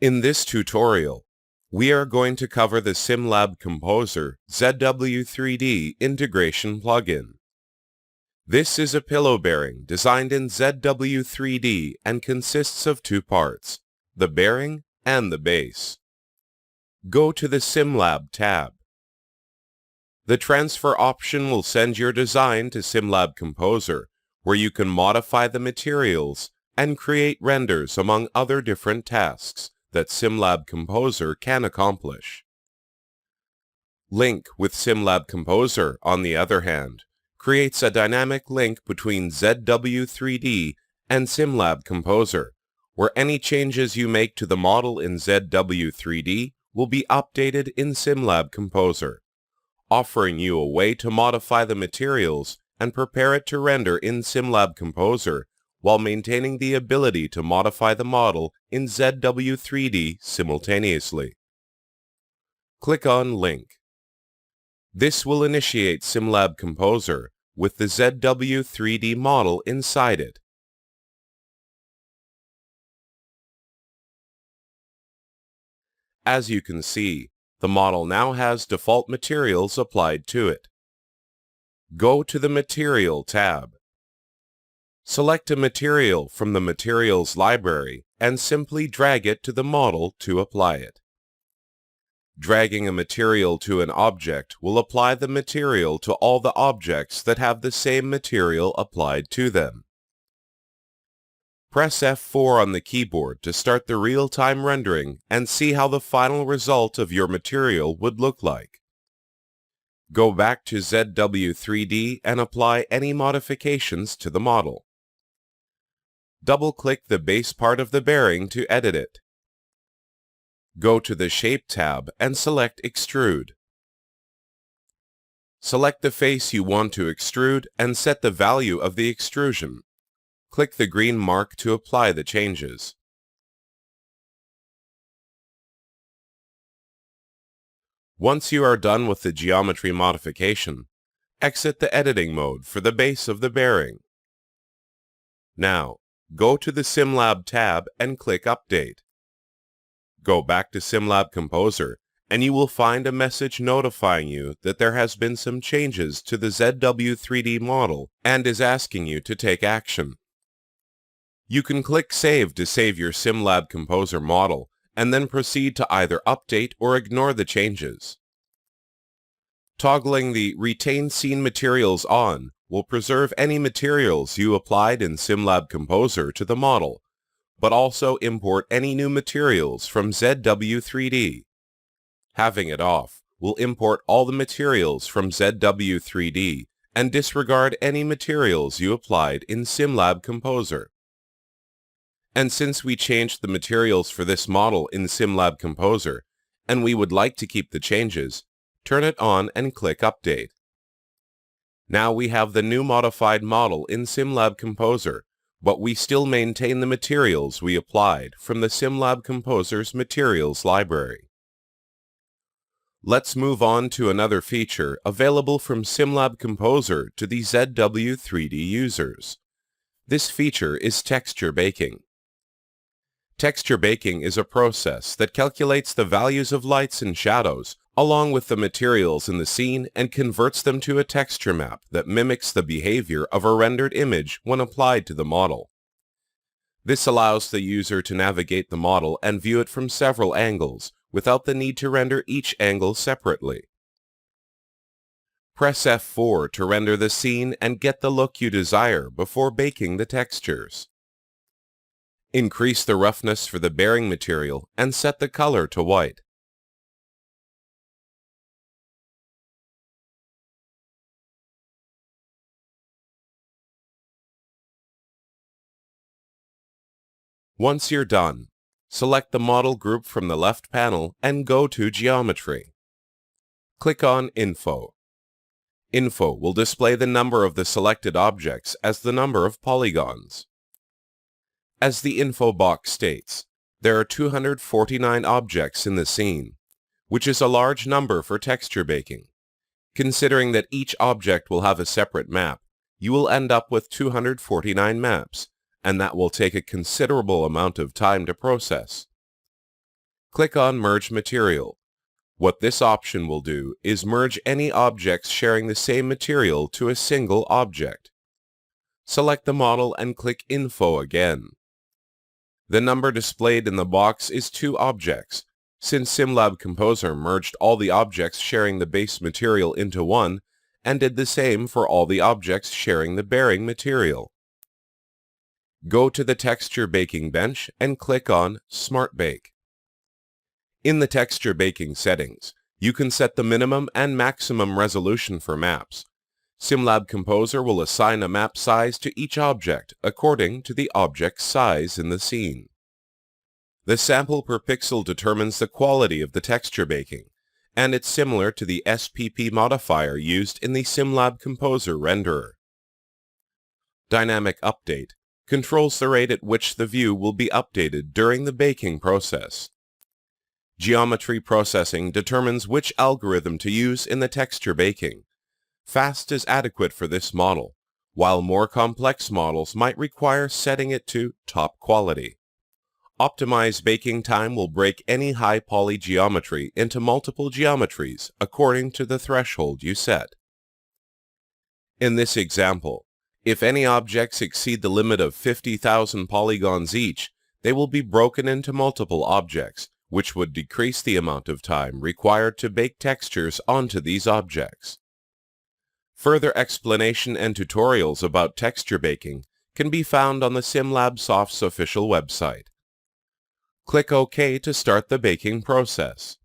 In this tutorial, we are going to cover the SimLab Composer ZW3D integration plugin. This is a pillow bearing designed in ZW3D and consists of two parts, the bearing and the base. Go to the SimLab tab. The transfer option will send your design to SimLab Composer, where you can modify the materials and create renders among other different tasks that SimLab Composer can accomplish. Link with SimLab Composer, on the other hand, creates a dynamic link between ZW3D and SimLab Composer, where any changes you make to the model in ZW3D will be updated in SimLab Composer, offering you a way to modify the materials and prepare it to render in SimLab Composer while maintaining the ability to modify the model in ZW3D simultaneously. Click on Link. This will initiate SimLab Composer with the ZW3D model inside it. As you can see, the model now has default materials applied to it. Go to the Material tab. Select a material from the Materials library and simply drag it to the model to apply it. Dragging a material to an object will apply the material to all the objects that have the same material applied to them. Press F4 on the keyboard to start the real-time rendering and see how the final result of your material would look like. Go back to ZW3D and apply any modifications to the model. Double-click the base part of the bearing to edit it. Go to the Shape tab and select Extrude. Select the face you want to extrude and set the value of the extrusion. Click the green mark to apply the changes. Once you are done with the geometry modification, exit the editing mode for the base of the bearing. Now, go to the SimLab tab and click Update. Go back to SimLab Composer and you will find a message notifying you that there has been some changes to the ZW3D model and is asking you to take action. You can click Save to save your SimLab Composer model and then proceed to either update or ignore the changes. Toggling the Retain Scene Materials on will preserve any materials you applied in SimLab Composer to the model, but also import any new materials from ZW3D. Having it off will import all the materials from ZW3D and disregard any materials you applied in SimLab Composer. And since we changed the materials for this model in SimLab Composer, and we would like to keep the changes, turn it on and click Update. Now we have the new modified model in SimLab Composer, but we still maintain the materials we applied from the SimLab Composer's materials library. Let's move on to another feature available from SimLab Composer to the ZW3D users. This feature is texture baking. Texture baking is a process that calculates the values of lights and shadows along with the materials in the scene and converts them to a texture map that mimics the behavior of a rendered image when applied to the model. This allows the user to navigate the model and view it from several angles without the need to render each angle separately. Press F4 to render the scene and get the look you desire before baking the textures. Increase the roughness for the bearing material and set the color to white. Once you're done, select the model group from the left panel and go to Geometry. Click on Info. Info will display the number of the selected objects as the number of polygons. As the info box states, there are 249 objects in the scene, which is a large number for texture baking. Considering that each object will have a separate map, you will end up with 249 maps, and that will take a considerable amount of time to process. Click on Merge Material. What this option will do is merge any objects sharing the same material to a single object. Select the model and click Info again. The number displayed in the box is 2 objects. Since SimLab Composer merged all the objects sharing the base material into one, and did the same for all the objects sharing the bearing material. Go to the Texture Baking bench and click on Smart Bake. In the texture baking settings, you can set the minimum and maximum resolution for maps. SimLab Composer will assign a map size to each object according to the object's size in the scene. The sample per pixel determines the quality of the texture baking, and it's similar to the SPP modifier used in the SimLab Composer renderer. Dynamic Update controls the rate at which the view will be updated during the baking process. Geometry processing determines which algorithm to use in the texture baking. Fast is adequate for this model, while more complex models might require setting it to top quality. Optimized baking time will break any high poly geometry into multiple geometries according to the threshold you set. In this example, if any objects exceed the limit of 50,000 polygons each, they will be broken into multiple objects, which would decrease the amount of time required to bake textures onto these objects. Further explanation and tutorials about texture baking can be found on the SimLab Soft's official website. Click OK to start the baking process.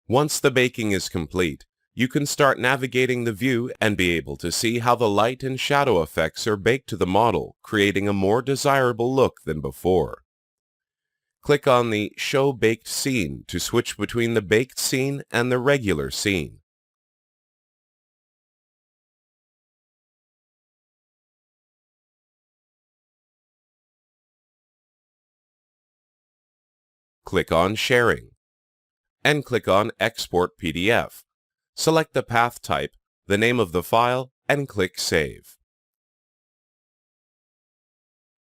Once the baking is complete, you can start navigating the view and be able to see how the light and shadow effects are baked to the model, creating a more desirable look than before. Click on the Show Baked Scene to switch between the baked scene and the regular scene. Click on Sharing, and click on Export PDF. Select the path type, the name of the file, and click Save.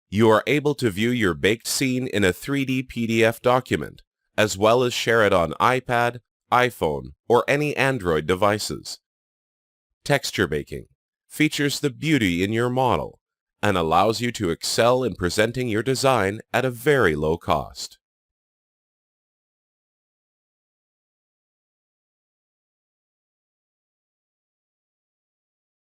You are able to view your baked scene in a 3D PDF document, as well as share it on iPad, iPhone, or any Android devices. Texture baking features the beauty in your model and allows you to excel in presenting your design at a very low cost.